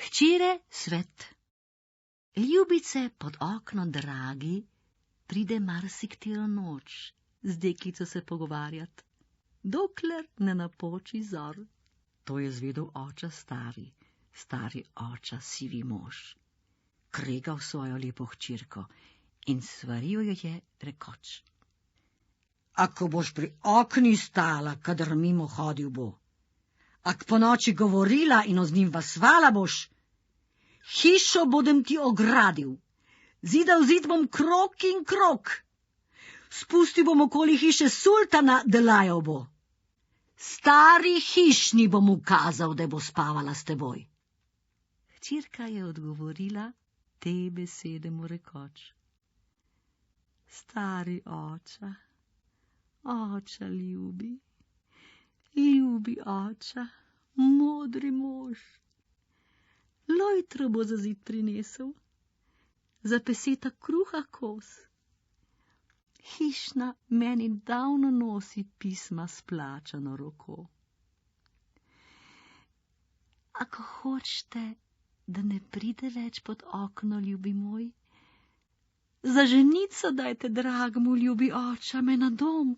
Hčere svet. Ljubice pod okno dragi pride marsikatero noč z deklico se pogovarjat, dokler ne napoči zor. To je zvedel oča stari oča sivi mož. Kregal svojo lepo hčerko in svaril jo je rekoč: Ako boš pri okni stala, kadar mimo hodil bo, ak po noči govorila in z njim vasvala boš, hišo bodem ti ogradil, zidal zid bom krog in krog, spustil bom okoli hiše sultana, delajal bo. Stari hišni bom ukazal, da bo spavala s teboj. Hčerka je odgovorila te besede mu rekoč: Stari oča, oča ljubi, ljubi oča, modri mož. Lojtro bo za zid prinesel, za peseta kruha kos. Hišna meni davno nosi pisma s plačano roko. Ako hočete, da ne pride več pod okno, ljubi moj, za ženico dajte dragmu, ljubi oča, me na dom